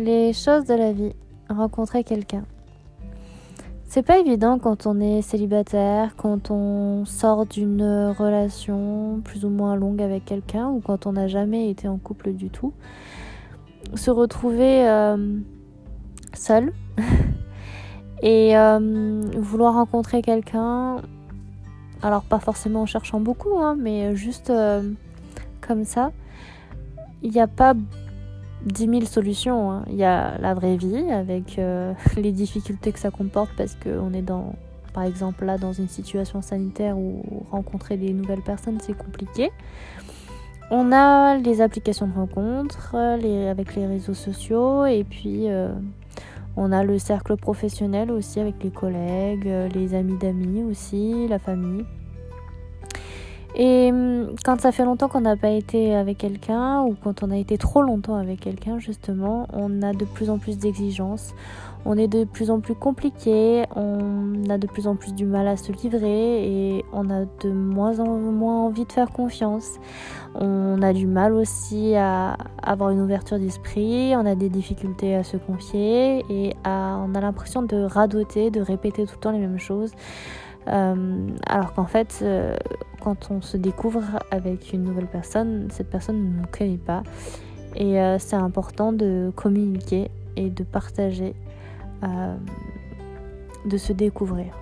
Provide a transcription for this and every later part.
les choses de la vie. Rencontrer quelqu'un. C'est pas évident quand on est célibataire, quand on sort d'une relation plus ou moins longue avec quelqu'un ou quand on n'a jamais été en couple du tout. Se retrouver seul et vouloir rencontrer quelqu'un, alors pas forcément en cherchant beaucoup, mais juste comme ça. Il n'y a pas 10 000 solutions. Il y a la vraie vie avec les difficultés que ça comporte parce qu'on est par exemple là dans une situation sanitaire où rencontrer des nouvelles personnes c'est compliqué. On a les applications de rencontres avec les réseaux sociaux et puis on a le cercle professionnel aussi avec les collègues, les amis d'amis aussi, la famille. Et quand ça fait longtemps qu'on n'a pas été avec quelqu'un ou quand on a été trop longtemps avec quelqu'un justement, on a de plus en plus d'exigences, on est de plus en plus compliqué, on a de plus en plus du mal à se livrer et on a de moins en moins envie de faire confiance. On a du mal aussi à avoir une ouverture d'esprit, on a des difficultés à se confier et on a l'impression de radoter, de répéter tout le temps les mêmes choses. Alors qu'en fait, quand on se découvre avec une nouvelle personne, cette personne ne nous connaît pas et c'est important de communiquer et de partager, de se découvrir.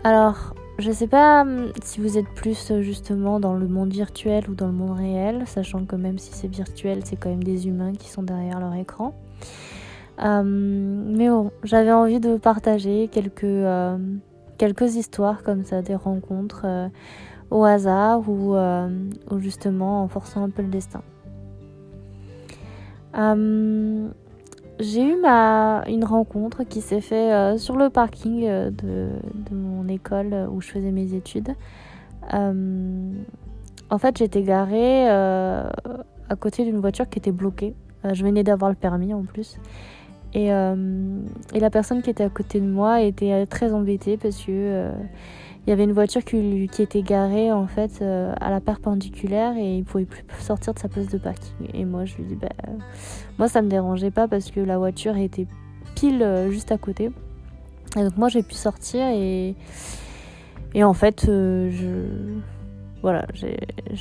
Alors, je sais pas si vous êtes plus justement dans le monde virtuel ou dans le monde réel, sachant que même si c'est virtuel, c'est quand même des humains qui sont derrière leur écran. Mais bon, j'avais envie de partager quelques histoires comme ça, des rencontres au hasard ou justement en forçant un peu le destin. J'ai eu une rencontre qui s'est faite sur le parking de mon école où je faisais mes études. En fait, j'étais garée à côté d'une voiture qui était bloquée. Je venais d'avoir le permis en plus. Et la personne qui était à côté de moi était très embêtée parce que il y avait une voiture qui était garée en fait à la perpendiculaire et il pouvait plus sortir de sa place de parking. Et moi je lui dis moi ça me dérangeait pas parce que la voiture était pile juste à côté. Et donc moi j'ai pu sortir et en fait je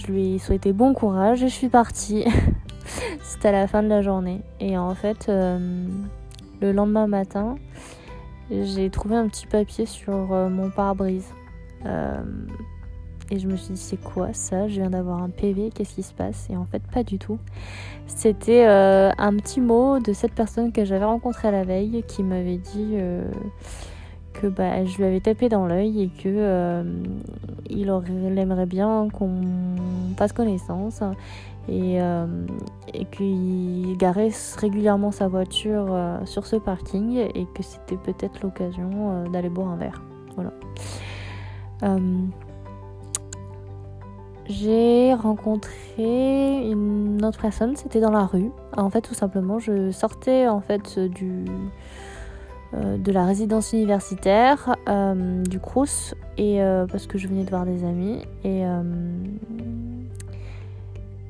lui ai souhaité bon courage et je suis partie. C'était à la fin de la journée et en fait le lendemain matin j'ai trouvé un petit papier sur mon pare-brise et je me suis dit c'est quoi ça, je viens d'avoir un PV, qu'est-ce qui se passe? Et en fait pas du tout, c'était un petit mot de cette personne que j'avais rencontrée la veille qui m'avait dit que je lui avais tapé dans l'œil et que il aimerait bien qu'on fasse connaissance et qu'il garait régulièrement sa voiture sur ce parking et que c'était peut-être l'occasion d'aller boire un verre. Voilà. J'ai rencontré une autre personne, c'était dans la rue. En fait, tout simplement, je sortais en fait de la résidence universitaire, du Crous, et parce que je venais de voir des amis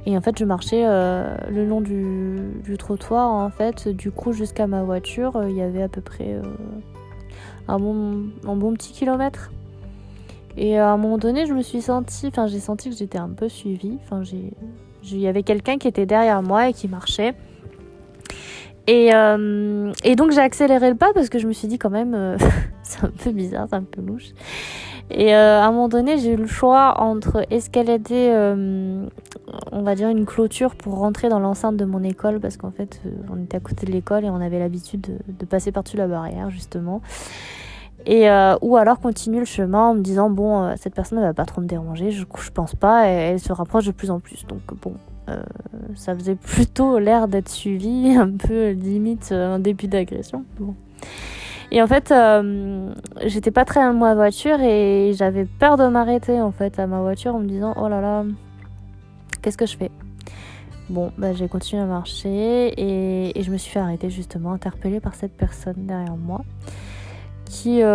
et en fait je marchais le long du trottoir en fait du Crous jusqu'à ma voiture. Il y avait à peu près un bon petit kilomètre. Et à un moment donné, j'ai senti que j'étais un peu suivie. Il y avait quelqu'un qui était derrière moi et qui marchait. Et donc j'ai accéléré le pas parce que je me suis dit quand même, c'est un peu bizarre, c'est un peu louche. Et à un moment donné, j'ai eu le choix entre escalader, on va dire une clôture pour rentrer dans l'enceinte de mon école parce qu'en fait, on était à côté de l'école et on avait l'habitude de passer par-dessus la barrière justement. Et ou alors continuer le chemin en me disant cette personne ne va pas trop me déranger, je pense pas, et elle se rapproche de plus en plus. Donc ça faisait plutôt l'air d'être suivi, un peu limite un début d'agression. Bon. Et en fait, j'étais pas très loin de ma voiture et j'avais peur de m'arrêter en fait à ma voiture en me disant oh là là, qu'est-ce que je fais? Bon, j'ai continué à marcher et je me suis fait arrêter justement, interpellée par cette personne derrière moi qui était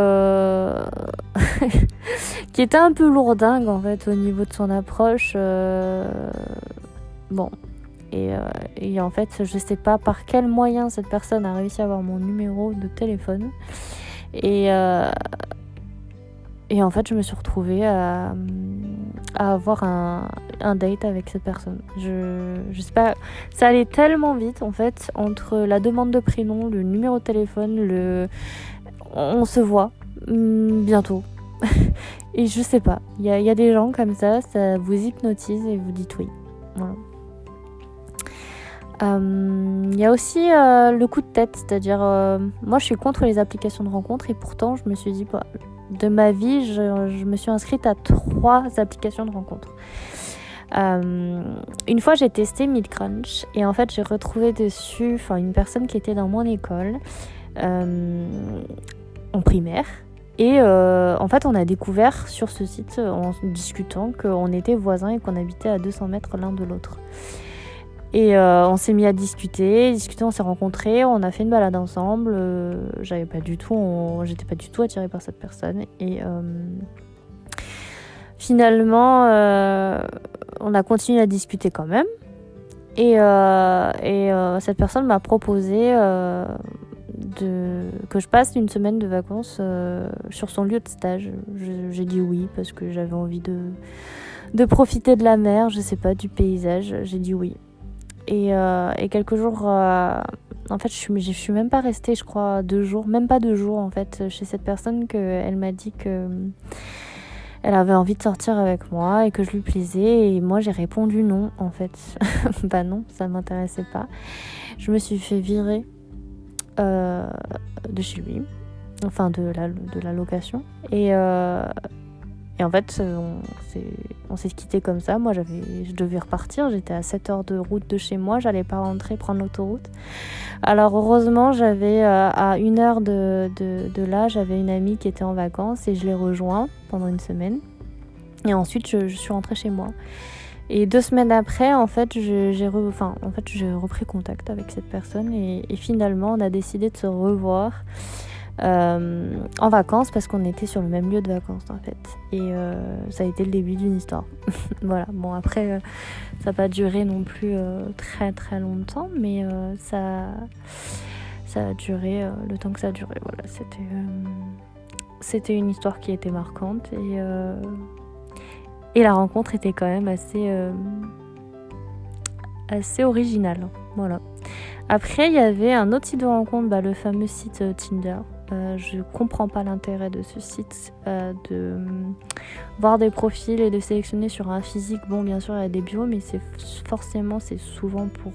un peu lourdingue en fait au niveau de son approche. Bon. Et en fait, je sais pas par quel moyen cette personne a réussi à avoir mon numéro de téléphone. Et en fait, je me suis retrouvée à avoir un date avec cette personne. Je sais pas, ça allait tellement vite en fait, entre la demande de prénom, le numéro de téléphone, on se voit bientôt. Et je sais pas, il y a des gens comme ça vous hypnotise et vous dites oui. Voilà. Il y a aussi le coup de tête, c'est-à-dire moi je suis contre les applications de rencontres et pourtant je me suis dit de ma vie je me suis inscrite à 3 applications de rencontres. Une fois j'ai testé Meet Crunch et en fait j'ai retrouvé dessus une personne qui était dans mon école en primaire. Et en fait, on a découvert sur ce site, en discutant, qu'on était voisins et qu'on habitait à 200 mètres l'un de l'autre. Et on s'est mis à discuter, on s'est rencontrés, on a fait une balade ensemble. J'étais pas du tout attirée par cette personne. Et finalement, on a continué à discuter quand même. Et cette personne m'a proposé que je passe une semaine de vacances sur son lieu de stage. J'ai dit oui parce que j'avais envie de profiter de la mer, je sais pas, du paysage. J'ai dit oui. Et quelques jours, en fait, je suis même pas restée, je crois, 2 jours, même pas 2 jours en fait, chez cette personne, qu'elle m'a dit que elle avait envie de sortir avec moi et que je lui plaisais. Et moi, j'ai répondu non, en fait. Bah non, ça m'intéressait pas. Je me suis fait virer de chez lui, enfin de la location. Et en fait, on s'est quitté comme ça. Moi, je devais repartir. J'étais à 7 heures de route de chez moi. J'allais pas rentrer, prendre l'autoroute. Alors, heureusement, j'avais à 1 heure de là, j'avais une amie qui était en vacances et je l'ai rejoint pendant une semaine. Et ensuite, je suis rentrée chez moi. Et 2 semaines après, en fait, j'ai repris contact avec cette personne et finalement, on a décidé de se revoir en vacances parce qu'on était sur le même lieu de vacances en fait. Et ça a été le début d'une histoire. Voilà. Bon, après, ça n'a pas duré non plus très très longtemps, mais ça a duré le temps que ça a duré. Voilà, c'était une histoire qui était marquante et la rencontre était quand même assez originale. Voilà. Après, il y avait un autre site de rencontre, le fameux site Tinder. Je comprends pas l'intérêt de ce site, de voir des profils et de sélectionner sur un physique. Bon, bien sûr, il y a des bios, mais c'est souvent pour...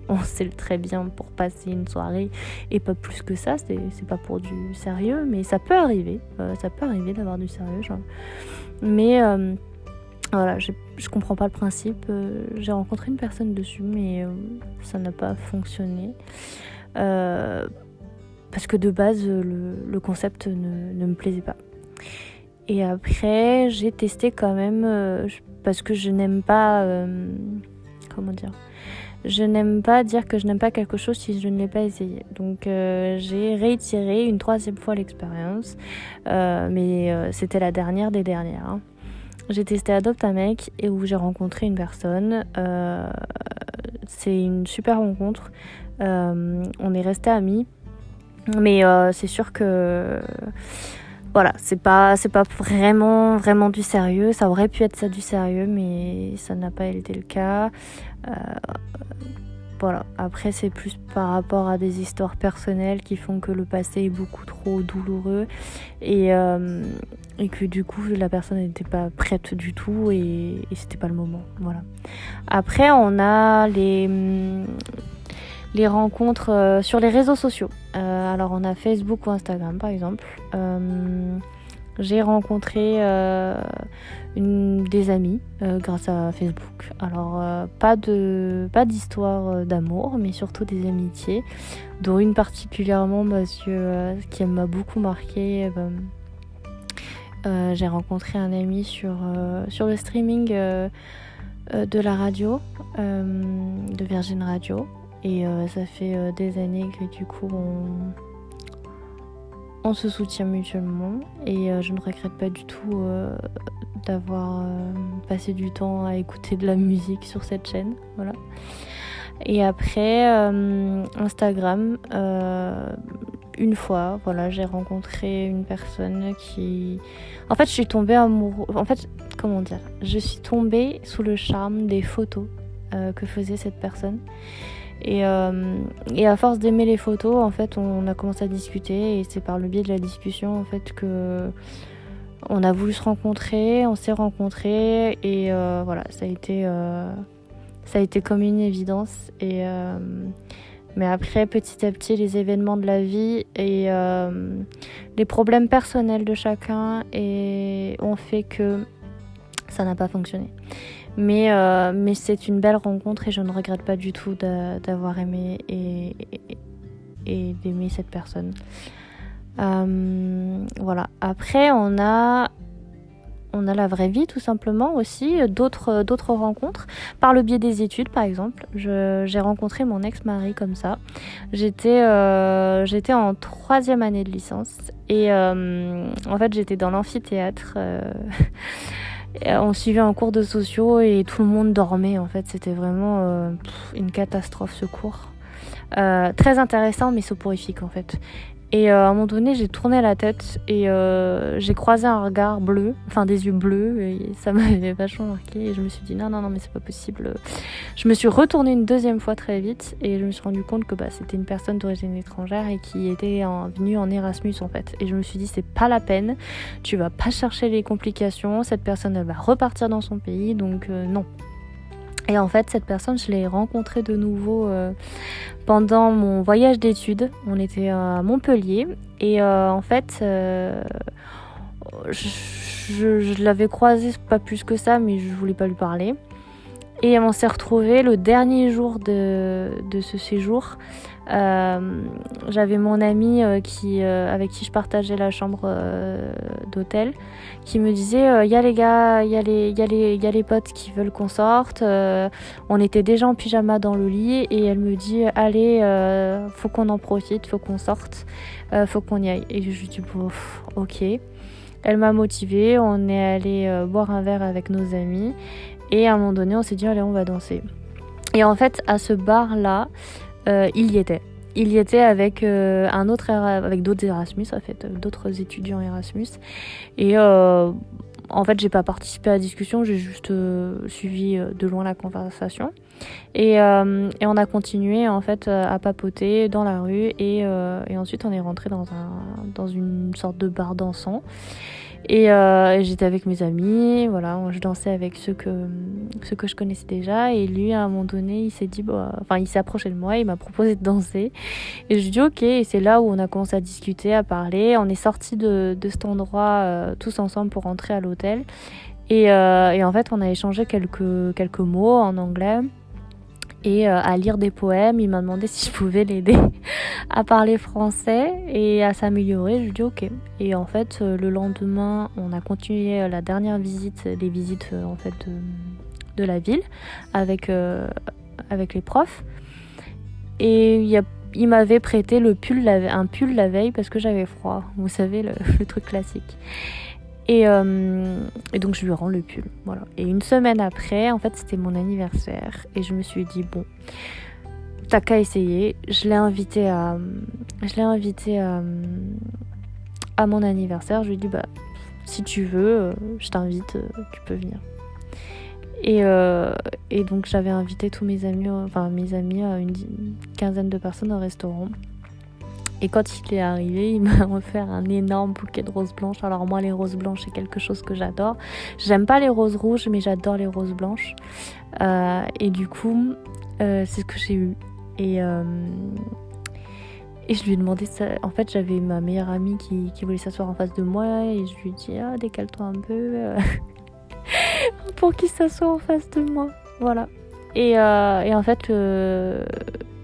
on sait très bien, pour passer une soirée et pas plus que ça. C'est pas pour du sérieux, mais ça peut arriver. D'avoir du sérieux, genre. Mais... voilà, je comprends pas le principe. J'ai rencontré une personne dessus, mais ça n'a pas fonctionné. Parce que de base, le concept ne me plaisait pas. Et après, j'ai testé quand même, parce que je n'aime pas... comment dire ? Je n'aime pas dire que je n'aime pas quelque chose si je ne l'ai pas essayé. Donc j'ai réitéré une 3e fois l'expérience. Mais c'était la dernière des dernières. Hein. J'ai testé Adopte un mec et où j'ai rencontré une personne. C'est une super rencontre. On est restés amis. Mais c'est sûr que voilà, c'est pas vraiment du sérieux. Ça aurait pu être ça du sérieux, mais ça n'a pas été le cas. Voilà. Après, c'est plus par rapport à des histoires personnelles qui font que le passé est beaucoup trop douloureux et que du coup la personne n'était pas prête du tout et c'était pas le moment. Voilà. Après, on a les rencontres sur les réseaux sociaux. Alors on a Facebook ou Instagram par exemple. J'ai rencontré des amis grâce à Facebook. Alors pas d'histoire d'amour, mais surtout des amitiés, dont une particulièrement parce que ce qui m'a beaucoup marqué. J'ai rencontré un ami sur le streaming de la radio, de Virgin Radio. Et ça fait des années que du coup on se soutient mutuellement et je ne regrette pas du tout d'avoir passé du temps à écouter de la musique sur cette chaîne. Voilà. Et après, Instagram, une fois, voilà, j'ai rencontré une personne qui... En fait, je suis tombée amoureuse... En fait, comment dire? Je suis tombée sous le charme des photos que faisait cette personne. Et à force d'aimer les photos, en fait, on a commencé à discuter. Et c'est par le biais de la discussion, en fait, que... On a voulu se rencontrer, on s'est rencontrés. Et voilà, ça a été comme une évidence. Mais après, petit à petit, les événements de la vie et les problèmes personnels de chacun ont fait que ça n'a pas fonctionné. Mais c'est une belle rencontre et je ne regrette pas du tout d'avoir aimé et d'aimer cette personne. Voilà. Après, on a la vraie vie tout simplement aussi, d'autres rencontres. Par le biais des études par exemple, j'ai rencontré mon ex-mari comme ça. J'étais en 3e année de licence et en fait j'étais dans l'amphithéâtre. On suivait un cours de sociaux et tout le monde dormait en fait. C'était vraiment une catastrophe ce cours. Très intéressant mais soporifique en fait. Et à un moment donné, j'ai tourné la tête et j'ai croisé un regard bleu, enfin des yeux bleus, et ça m'avait vachement marqué. Et je me suis dit non, mais c'est pas possible. Je me suis retournée une 2e fois très vite et je me suis rendu compte que c'était une personne d'origine étrangère et qui était venue en Erasmus en fait. Et je me suis dit c'est pas la peine, tu vas pas chercher les complications, cette personne elle va repartir dans son pays, donc non. Et en fait, cette personne, je l'ai rencontrée de nouveau pendant mon voyage d'études. On était à Montpellier et en fait, je l'avais croisée pas plus que ça, mais je voulais pas lui parler. Et on s'est retrouvés le dernier jour de ce séjour. J'avais mon ami avec qui je partageais la chambre d'hôtel qui me disait il y a les gars, il y a les potes qui veulent qu'on sorte. On était déjà en pyjama dans le lit et elle me dit allez, faut qu'on en profite, faut qu'on sorte, faut qu'on y aille. Et je lui dis ok. Elle m'a motivée, on est allé boire un verre avec nos amis et à un moment donné on s'est dit allez on va danser. Et en fait à ce bar là il y était. Il y était avec avec d'autres Erasmus, en fait, d'autres étudiants Erasmus. Et en fait, j'ai pas participé à la discussion, j'ai juste suivi de loin la conversation. Et on a continué en fait à papoter dans la rue et ensuite on est rentré dans une sorte de bar dansant. Et j'étais avec mes amis, voilà, je dansais avec ceux que je connaissais déjà. Et lui, à un moment donné, il s'est dit, il s'est approché de moi, il m'a proposé de danser. Et je lui ai dit ok, et c'est là où on a commencé à discuter, à parler. On est sortis de cet endroit tous ensemble pour rentrer à l'hôtel. Et en fait, on a échangé quelques mots en anglais. Et à lire des poèmes, il m'a demandé si je pouvais l'aider à parler français et à s'améliorer. Je lui ai dit ok. Et en fait, le lendemain, on a continué la dernière visite, les visites en fait de la ville avec les profs. Et il m'avait prêté un pull la veille parce que j'avais froid. Vous savez, le truc classique. Et donc je lui rends le pull, voilà. Et une semaine après, en fait, c'était mon anniversaire et je me suis dit bon, t'as qu'à essayer. Je l'ai invité à mon anniversaire. Je lui ai dit si tu veux, je t'invite, tu peux venir. Et donc j'avais invité tous mes amis, une quinzaine de personnes au restaurant. Et quand il est arrivé, il m'a offert un énorme bouquet de roses blanches. Alors moi, les roses blanches, c'est quelque chose que j'adore. J'aime pas les roses rouges, mais j'adore les roses blanches. Et du coup, c'est ce que j'ai eu. Et je lui ai demandé ça. En fait, j'avais ma meilleure amie qui voulait s'asseoir en face de moi. Et je lui ai dit, décale-toi un peu pour qu'il s'assoie en face de moi. Voilà. Et en fait, le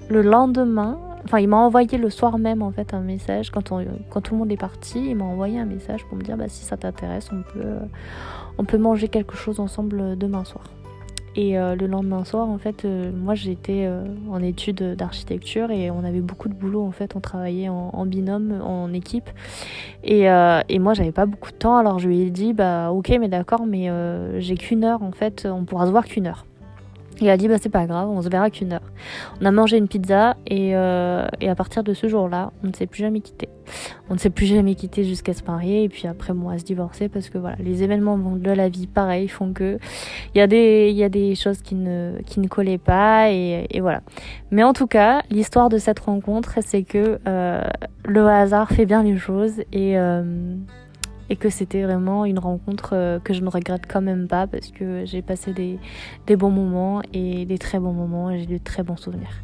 lendemain... Enfin, il m'a envoyé le soir même en fait un message quand tout le monde est parti. Il m'a envoyé un message pour me dire si ça t'intéresse, on peut manger quelque chose ensemble demain soir. Et le lendemain soir, en fait, moi j'étais en études d'architecture et on avait beaucoup de boulot en fait. On travaillait en binôme, en équipe. Et moi j'avais pas beaucoup de temps, alors je lui ai dit ok, mais d'accord, mais j'ai qu'une heure en fait. On pourra se voir qu'une heure. Il a dit c'est pas grave, on se verra qu'1 heure. On a mangé une pizza et à partir de ce jour-là, on ne s'est plus jamais quitté. On ne s'est plus jamais quitté jusqu'à se marier et puis après à se divorcer parce que voilà, les événements de la vie pareil font que il y a des choses qui ne collaient pas et voilà. Mais en tout cas, l'histoire de cette rencontre, c'est que le hasard fait bien les choses et que c'était vraiment une rencontre que je ne regrette quand même pas parce que j'ai passé des bons moments et des très bons moments et j'ai de très bons souvenirs.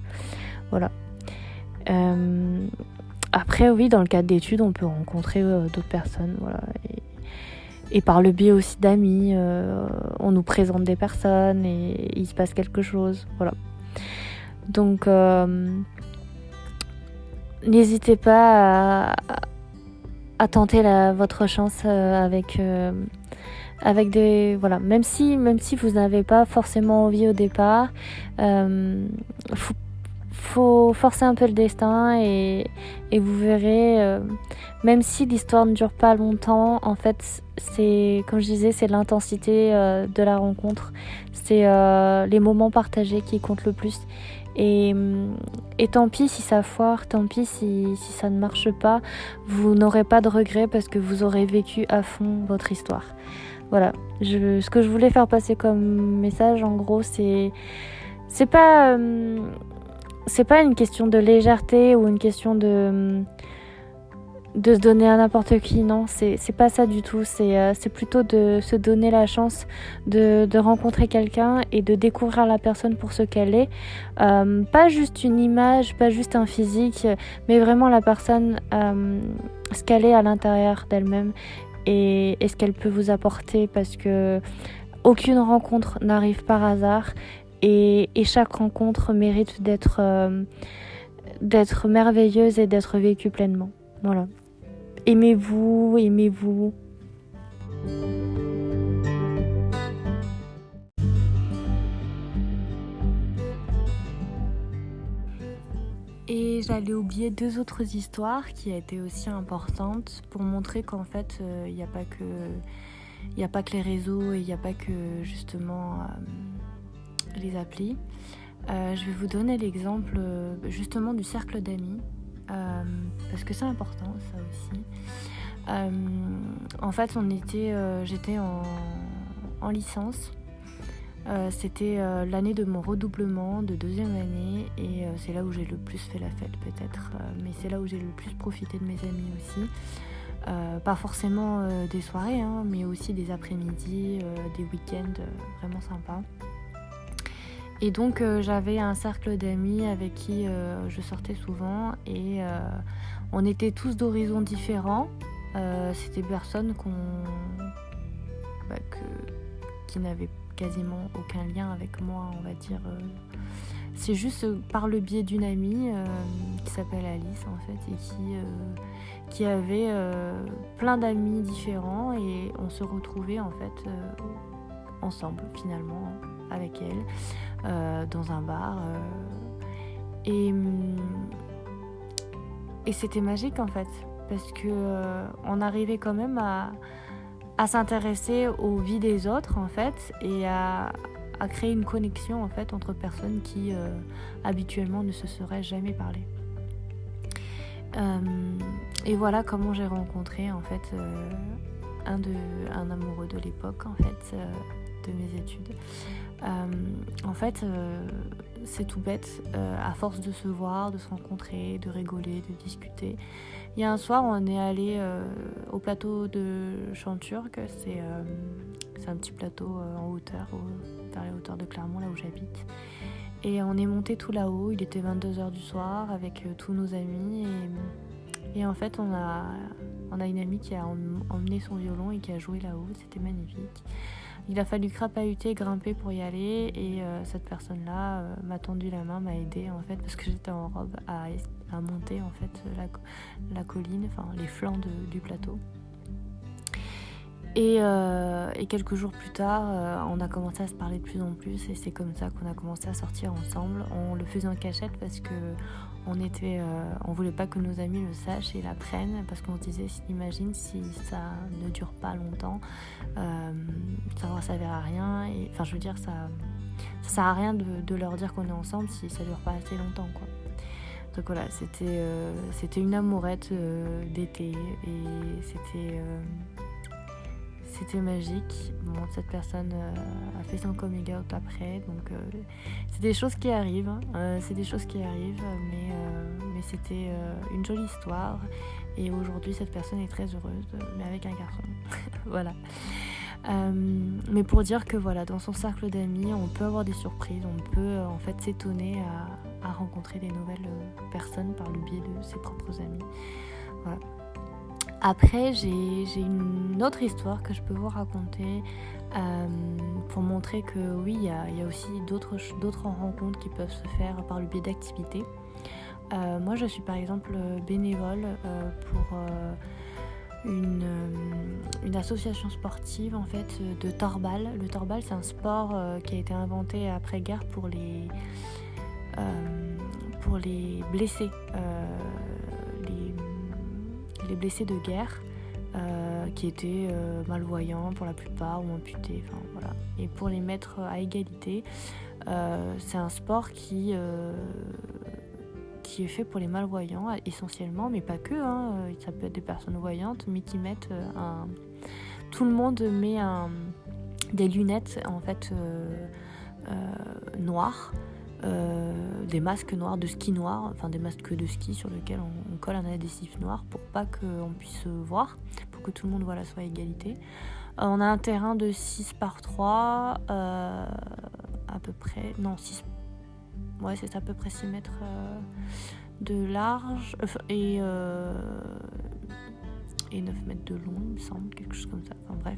Voilà. Après, oui, dans le cadre d'études, on peut rencontrer d'autres personnes, voilà. Et par le biais aussi d'amis, on nous présente des personnes et il se passe quelque chose, voilà. Donc, n'hésitez pas à tenter votre chance avec des voilà, même si vous n'avez pas forcément envie au départ, faut forcer un peu le destin et vous verrez, même si l'histoire ne dure pas longtemps, en fait c'est, comme je disais, c'est l'intensité de la rencontre, c'est les moments partagés qui comptent le plus. Et tant pis si ça foire, tant pis si ça ne marche pas, vous n'aurez pas de regrets parce que vous aurez vécu à fond votre histoire. Voilà, ce que je voulais faire passer comme message, en gros, c'est pas une question de légèreté ou une question de se donner à n'importe qui, non, c'est pas ça du tout, c'est plutôt de se donner la chance de rencontrer quelqu'un et de découvrir la personne pour ce qu'elle est, pas juste une image, pas juste un physique, mais vraiment la personne, ce qu'elle est à l'intérieur d'elle-même et ce qu'elle peut vous apporter, parce que aucune rencontre n'arrive par hasard et chaque rencontre mérite d'être merveilleuse et d'être vécue pleinement. Voilà. Aimez-vous. Et j'allais oublier 2 autres histoires qui étaient aussi importantes pour montrer qu'en fait, il n'y a pas que les réseaux et il n'y a pas que justement les applis. Je vais vous donner l'exemple justement du cercle d'amis. Parce que c'est important ça aussi. En fait j'étais en licence, c'était l'année de mon redoublement de 2e année et c'est là où j'ai le plus fait la fête peut-être, mais c'est là où j'ai le plus profité de mes amis aussi, pas forcément des soirées, hein, mais aussi des après-midi, des week-ends vraiment sympas. Et donc j'avais un cercle d'amis avec qui je sortais souvent et on était tous d'horizons différents. C'était des personnes qui n'avaient quasiment aucun lien avec moi, on va dire. C'est juste par le biais d'une amie qui s'appelle Alice en fait et qui avait plein d'amis différents et on se retrouvait en fait ensemble finalement avec elle dans un bar et c'était magique en fait parce que on arrivait quand même à s'intéresser aux vies des autres en fait et à créer une connexion en fait entre personnes qui habituellement ne se seraient jamais parlé. Et voilà comment j'ai rencontré en fait un amoureux de l'époque en fait de mes études. En fait c'est tout bête, à force de se voir, de se rencontrer, de rigoler, de discuter. Il y a un soir on est allé au plateau de Chanturgue, c'est un petit plateau en hauteur, vers les hauteurs de Clermont, là où j'habite. Et on est monté tout là-haut, il était 22h du soir avec tous nos amis et en fait on a une amie qui a emmené son violon et qui a joué là-haut, c'était magnifique. Il a fallu crapahuter, grimper pour y aller et cette personne-là m'a tendu la main, m'a aidée en fait parce que j'étais en robe à monter en fait la colline, enfin les flancs du plateau. Et quelques jours plus tard, on a commencé à se parler de plus en plus et c'est comme ça qu'on a commencé à sortir ensemble. On le faisait en cachette parce que on voulait pas que nos amis le sachent et l'apprennent parce qu'on se disait, imagine si ça ne dure pas longtemps, ça ne servir à rien. Et, enfin, je veux dire, ça sert à rien de leur dire qu'on est ensemble si ça dure pas assez longtemps, quoi. Donc voilà, c'était une amourette d'été et c'était magique. Bon, cette personne a fait son coming out après, donc c'est des choses qui arrivent, mais c'était une jolie histoire. Et aujourd'hui, cette personne est très heureuse, mais avec un garçon. Voilà. Mais pour dire que voilà, dans son cercle d'amis, on peut avoir des surprises, on peut en fait s'étonner à rencontrer des nouvelles personnes par le biais de ses propres amis. Voilà. Après, j'ai une autre histoire que je peux vous raconter pour montrer que oui, il y a aussi d'autres rencontres qui peuvent se faire par le biais d'activités. Moi, je suis par exemple bénévole pour une association sportive en fait de torbal. Le torbal, c'est un sport qui a été inventé après-guerre pour les blessés, les blessés de guerre qui étaient malvoyants pour la plupart ou amputés. Enfin, voilà. Et pour les mettre à égalité, c'est un sport qui est fait pour les malvoyants essentiellement, mais pas que, hein. Ça peut être des personnes voyantes, mais qui mettent tout le monde met des lunettes en fait noires, des masques noirs de ski noirs, enfin des masques de ski sur lesquels on colle un adhésif noir pour pas qu'on puisse voir, pour que tout le monde soit à égalité. On a un terrain de 6 par 3 à peu près, non 6, ouais c'est à peu près 6 mètres de large et 9 mètres de long, il me semble, quelque chose comme ça. Enfin bref,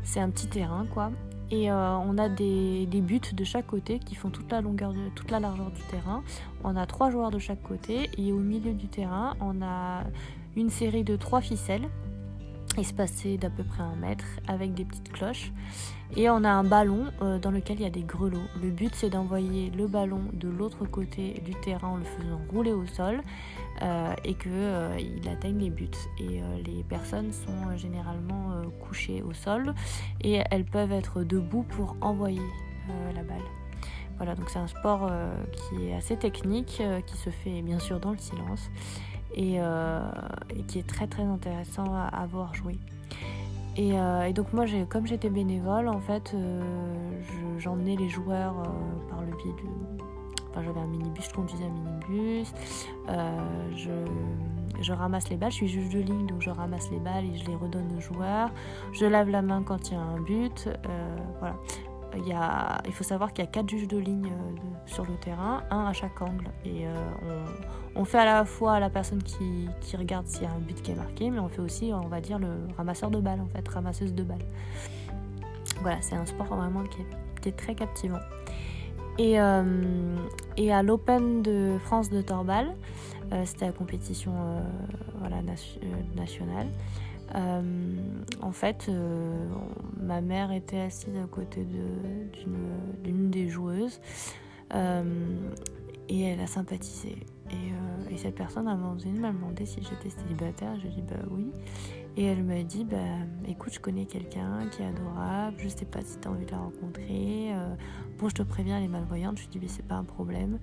c'est un petit terrain quoi. Et on a des buts de chaque côté qui font toute la largeur du terrain. On a 3 joueurs de chaque côté et au milieu du terrain, on a une série de 3 ficelles espacées d'à peu près 1 mètre avec des petites cloches. Et on a un ballon dans lequel il y a des grelots. Le but, c'est d'envoyer le ballon de l'autre côté du terrain en le faisant rouler au sol et qu'il atteigne les buts. Et les personnes sont généralement couchées au sol et elles peuvent être debout pour envoyer la balle. Voilà, donc c'est un sport qui est assez technique, qui se fait bien sûr dans le silence et qui est très très intéressant à voir jouer. Et donc moi, comme j'étais bénévole, en fait, j'emmenais les joueurs par le biais de... Enfin, j'avais un minibus, je conduisais un minibus, je ramasse les balles, je suis juge de ligne, donc je ramasse les balles et je les redonne aux joueurs. Je lave la main quand il y a un but, voilà. Il faut savoir qu'il y a 4 juges de ligne sur le terrain, un à chaque angle. Et on fait à la fois la personne qui regarde s'il y a un but qui est marqué, mais on fait aussi, on va dire, le ramasseur de balles, en fait, ramasseuse de balles. Voilà, c'est un sport vraiment qui est très captivant. Et à l'Open de France de Torbal, c'était la compétition nationale. En fait, ma mère était assise à côté d'une des joueuses et elle a sympathisé. Et cette personne à un moment donné m'a demandé si j'étais célibataire. Je lui ai dit oui. Et elle m'a dit écoute, je connais quelqu'un qui est adorable, je sais pas si tu as envie de la rencontrer. Bon, je te préviens, elle est malvoyante. Je lui ai dit c'est pas un problème.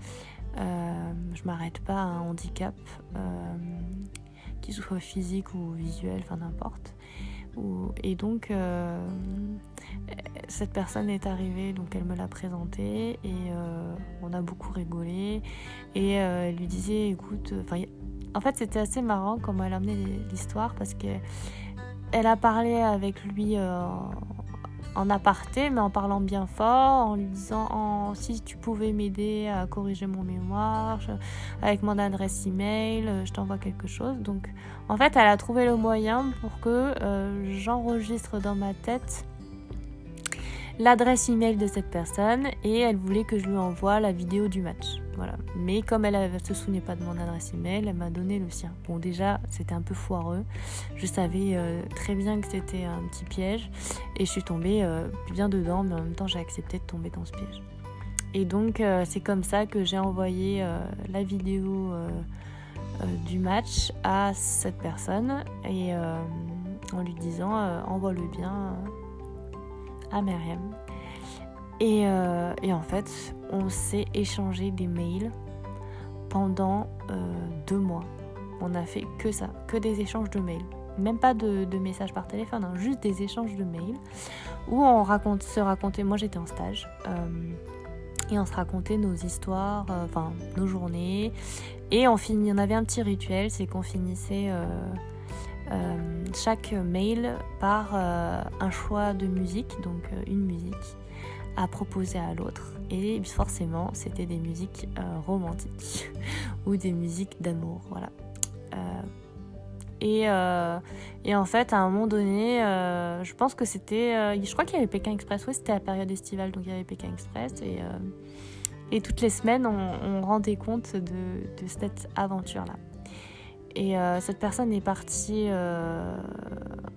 Je m'arrête pas à un handicap. Qu'il soit physique ou visuel, enfin n'importe. Et donc cette personne est arrivée, donc elle me l'a présentée et on a beaucoup rigolé et elle lui disait écoute, en fait c'était assez marrant comment elle a amené l'histoire parce que elle a parlé avec lui en aparté, mais en parlant bien fort, en lui disant si tu pouvais m'aider à corriger mon mémoire, avec mon adresse email, je t'envoie quelque chose. Donc en fait, elle a trouvé le moyen pour que j'enregistre dans ma tête l'adresse email de cette personne et elle voulait que je lui envoie la vidéo du match. Voilà. Mais comme elle ne se souvenait pas de mon adresse email, elle m'a donné le sien. Bon, déjà, c'était un peu foireux. Je savais très bien que c'était un petit piège et je suis tombée bien dedans, mais en même temps, j'ai accepté de tomber dans ce piège. Et donc, c'est comme ça que j'ai envoyé la vidéo du match à cette personne et en lui disant envoie-le bien à Myriam. Et en fait, on s'est échangé des mails pendant 2 mois. On a fait que ça, que des échanges de mails. Même pas de messages par téléphone, hein, juste des échanges de mails où on se racontait. Moi, j'étais en stage et on se racontait nos histoires, nos journées. Et on avait un petit rituel, c'est qu'on finissait chaque mail par un choix de musique, donc une musique à proposer à l'autre. Et forcément, c'était des musiques romantiques ou des musiques d'amour, voilà. Et en fait, à un moment donné, je pense que c'était... je crois qu'il y avait Pékin Express, oui, c'était la période estivale, donc il y avait Pékin Express. Et toutes les semaines, on rendait compte de cette aventure-là. Et cette personne est partie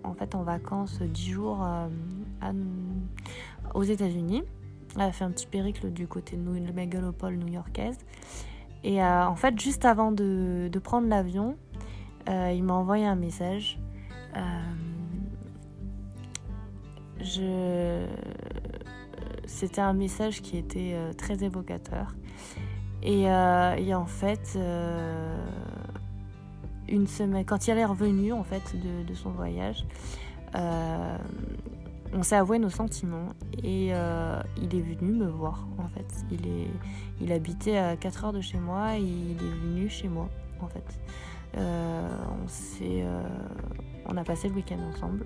en fait en vacances 10 jours aux États-Unis. Elle a fait un petit périple du côté de la mégalopole new-yorkaise. Et en fait, juste avant de prendre l'avion, il m'a envoyé un message. C'était un message qui était très évocateur. Et en fait, une semaine, quand il est revenu en fait de son voyage, on s'est avoué nos sentiments et il est venu me voir en fait. Il habitait à 4 heures de chez moi et il est venu chez moi en fait. On a passé le week-end ensemble.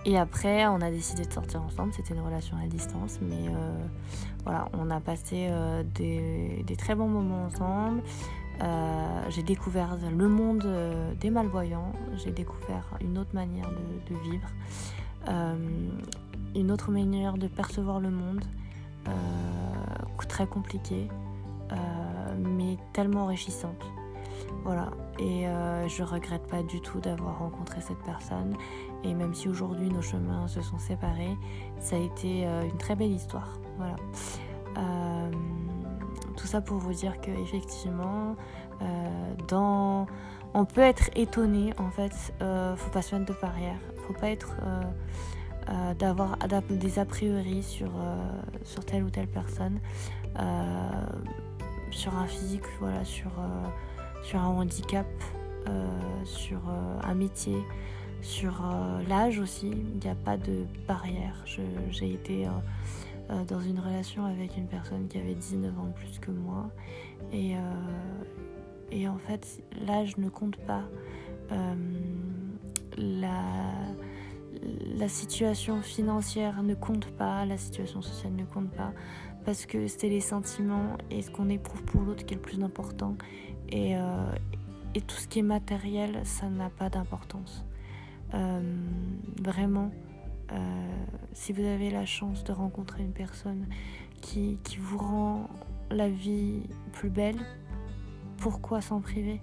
Et après, on a décidé de sortir ensemble. C'était une relation à distance, mais voilà, on a passé des très bons moments ensemble. J'ai découvert le monde des malvoyants. J'ai découvert une autre manière de vivre, une autre manière de percevoir le monde, très compliquée, mais tellement enrichissante. Voilà, et je regrette pas du tout d'avoir rencontré cette personne. Et même si aujourd'hui nos chemins se sont séparés, ça a été une très belle histoire. Voilà. Tout ça pour vous dire que effectivement, on peut être étonné. En fait, faut pas se mettre de barrière. Faut pas être d'avoir des a priori sur telle ou telle personne, sur un physique, voilà, sur un handicap, sur un métier, sur l'âge aussi. Il n'y a pas de barrière. J'ai été dans une relation avec une personne qui avait 19 ans de plus que moi et en fait l'âge ne compte pas, la situation financière ne compte pas, la situation sociale ne compte pas, parce que c'est les sentiments et ce qu'on éprouve pour l'autre qui est le plus important. Et tout ce qui est matériel, ça n'a pas d'importance. Vraiment, si vous avez la chance de rencontrer une personne qui vous rend la vie plus belle, pourquoi s'en priver ?